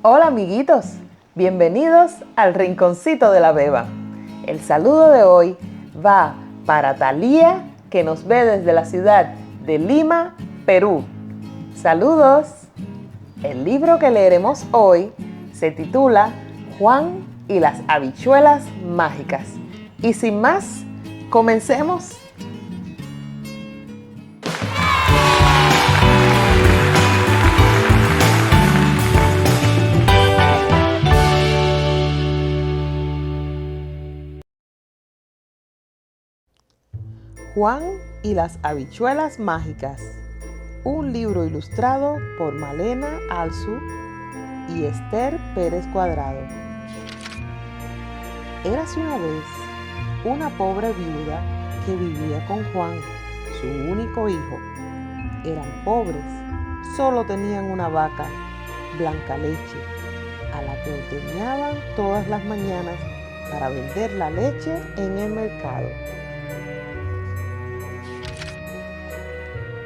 Hola amiguitos, bienvenidos al Rinconcito de la Beba. El saludo de hoy va para Talía, que nos ve desde la ciudad de Lima, Perú. Saludos. El libro que leeremos hoy se titula Juan y las habichuelas mágicas. Y sin más, comencemos. Juan y las habichuelas mágicas. Un libro ilustrado por Malena Alzu y Esther Pérez Cuadrado. Érase una vez una pobre viuda que vivía con Juan, su único hijo. Eran pobres, solo tenían una vaca, Blancaleche, a la que ordeñaban todas las mañanas para vender la leche en el mercado.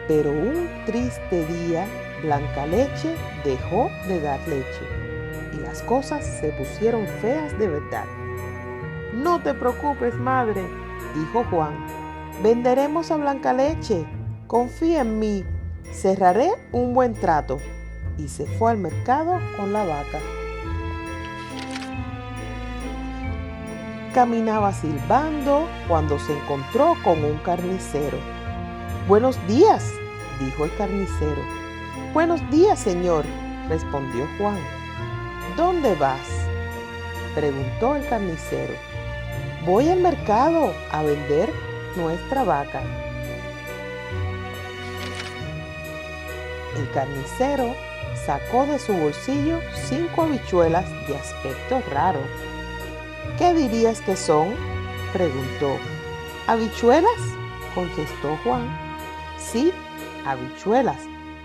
Pero un triste día, Blancaleche dejó de dar leche y las cosas se pusieron feas de verdad. «No te preocupes, madre», dijo Juan. «Venderemos a Blancaleche. Confía en mí. Cerraré un buen trato». Y se fue al mercado con la vaca. Caminaba silbando cuando se encontró con un carnicero. «Buenos días», dijo el carnicero. «Buenos días, señor», respondió Juan. «¿Dónde vas?», preguntó el carnicero. «Voy al mercado a vender nuestra vaca». El carnicero sacó de su bolsillo 5 habichuelas de aspecto raro. «¿Qué dirías que son?», preguntó. «¿Habichuelas?», contestó Juan. «Sí, habichuelas,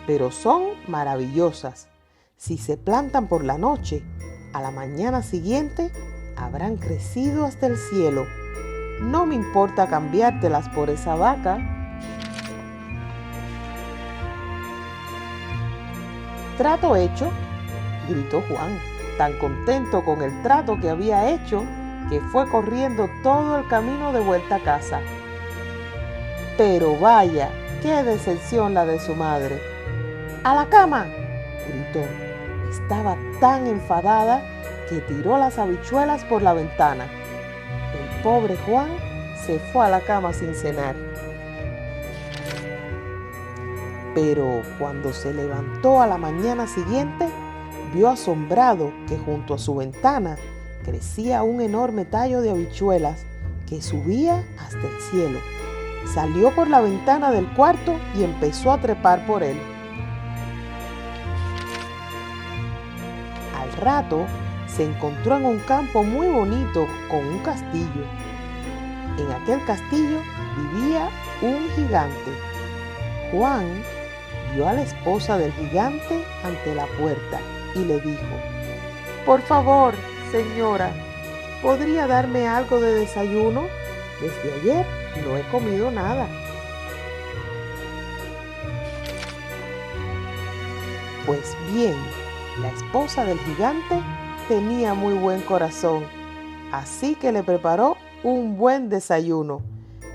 pero son maravillosas. Si se plantan por la noche, a la mañana siguiente habrán crecido hasta el cielo. No me importa cambiártelas por esa vaca». «Trato hecho», gritó Juan, tan contento con el trato que había hecho que fue corriendo todo el camino de vuelta a casa. Pero vaya, qué decepción la de su madre. «¡A la cama!», gritó. Estaba tan enfadada que tiró las habichuelas por la ventana. El pobre Juan se fue a la cama sin cenar. Pero cuando se levantó a la mañana siguiente, vio asombrado que junto a su ventana crecía un enorme tallo de habichuelas que subía hasta el cielo. Salió por la ventana del cuarto y empezó a trepar por él. Al rato se encontró en un campo muy bonito con un castillo. En aquel castillo vivía un gigante. Juan vio a la esposa del gigante ante la puerta y le dijo: «Por favor, señora, ¿podría darme algo de desayuno? Desde ayer no he comido nada». Pues bien, la esposa del gigante tenía muy buen corazón, así que le preparó un buen desayuno.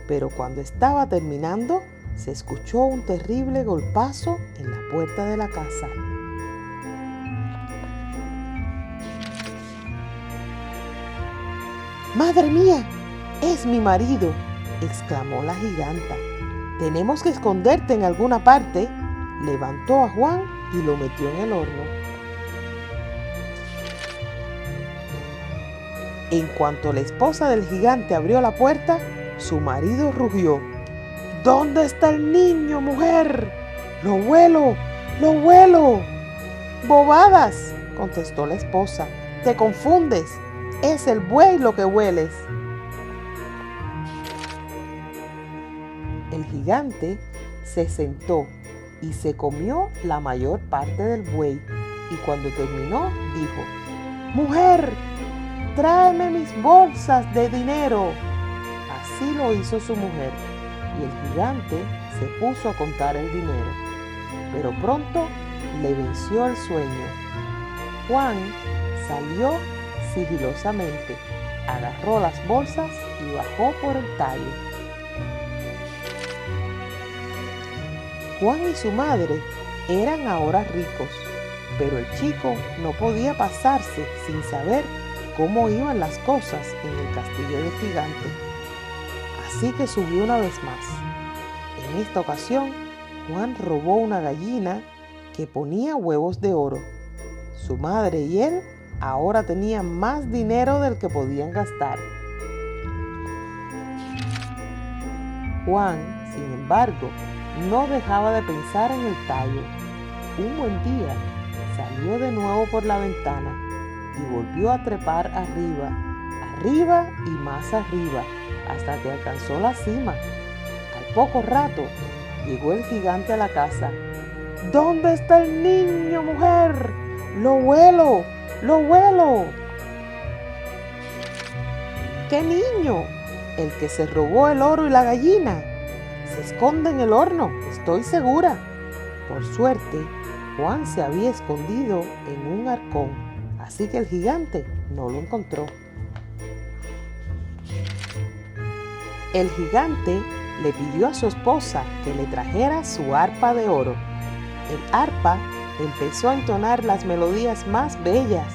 Pero cuando estaba terminando, se escuchó un terrible golpazo en la puerta de la casa. «¡Madre mía! ¡Es mi marido!», exclamó la giganta. «Tenemos que esconderte en alguna parte». Levantó a Juan y lo metió en el horno. En cuanto la esposa del gigante abrió la puerta, su marido rugió: «¿Dónde está el niño, mujer? ¡Lo huelo! ¡Lo huelo!». «Bobadas», contestó la esposa. «Te confundes. Es el buey lo que hueles». El gigante se sentó y se comió la mayor parte del buey, y cuando terminó dijo: «Mujer, tráeme mis bolsas de dinero». Así lo hizo su mujer, y el gigante se puso a contar el dinero, pero pronto le venció el sueño. Juan salió sigilosamente, agarró las bolsas y bajó por el tallo. Juan y su madre eran ahora ricos, pero el chico no podía pasarse sin saber cómo iban las cosas en el castillo del gigante. Así que subió una vez más. En esta ocasión, Juan robó una gallina que ponía huevos de oro. Su madre y él ahora tenían más dinero del que podían gastar. Juan, sin embargo, no dejaba de pensar en el tallo. Un buen día salió de nuevo por la ventana y volvió a trepar arriba, arriba y más arriba, hasta que alcanzó la cima. Al poco rato llegó el gigante a la casa. ¿Dónde está el niño, mujer? ¡Lo huelo! ¡Lo huelo! ¿Qué niño? El que se robó el oro y la gallina. Se esconde en el horno, estoy segura. Por suerte, Juan se había escondido en un arcón, así que el gigante no lo encontró. El gigante le pidió a su esposa que le trajera su arpa de oro. El arpa empezó a entonar las melodías más bellas.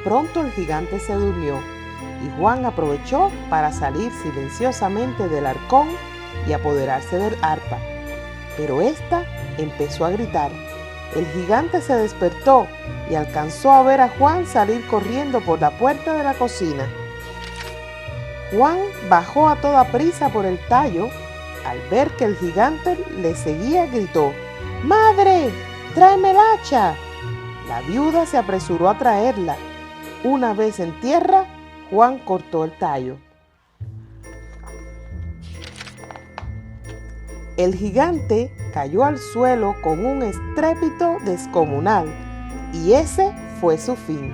Pronto el gigante se durmió y Juan aprovechó para salir silenciosamente del arcón y apoderarse del arpa. Pero ésta empezó a gritar. El gigante se despertó y alcanzó a ver a Juan salir corriendo por la puerta de la cocina. Juan bajó a toda prisa por el tallo. Al ver que el gigante le seguía, gritó: ¡Madre! ¡Tráeme el hacha! La viuda se apresuró a traerla. Una vez en tierra, Juan cortó el tallo. El gigante cayó al suelo con un estrépito descomunal, y ese fue su fin.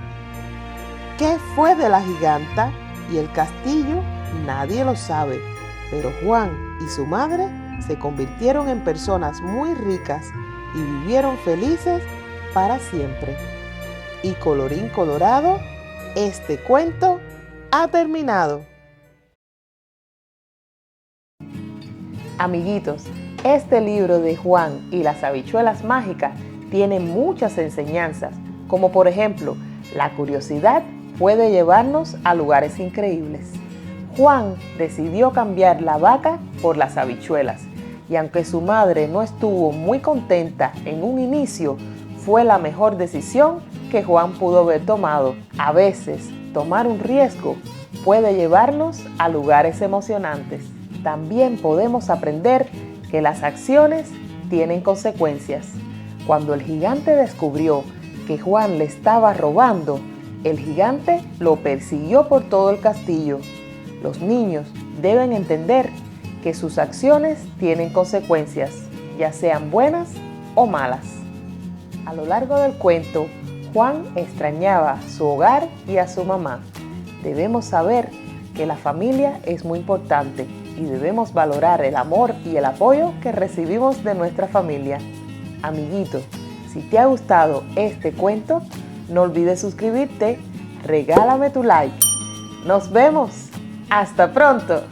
¿Qué fue de la giganta y el castillo? Nadie lo sabe, pero Juan y su madre se convirtieron en personas muy ricas y vivieron felices para siempre. Y colorín colorado, este cuento ha terminado. Amiguitos, este libro de Juan y las habichuelas mágicas tiene muchas enseñanzas, como por ejemplo, la curiosidad puede llevarnos a lugares increíbles. Juan decidió cambiar la vaca por las habichuelas, y aunque su madre no estuvo muy contenta en un inicio, fue la mejor decisión que Juan pudo haber tomado. A veces, tomar un riesgo puede llevarnos a lugares emocionantes. También podemos aprender que las acciones tienen consecuencias. Cuando el gigante descubrió que Juan le estaba robando, el gigante lo persiguió por todo el castillo. Los niños deben entender que sus acciones tienen consecuencias, ya sean buenas o malas. A lo largo del cuento, Juan extrañaba su hogar y a su mamá. Debemos saber que la familia es muy importante y debemos valorar el amor y el apoyo que recibimos de nuestra familia. Amiguito, si te ha gustado este cuento, no olvides suscribirte, regálame tu like. ¡Nos vemos! ¡Hasta pronto!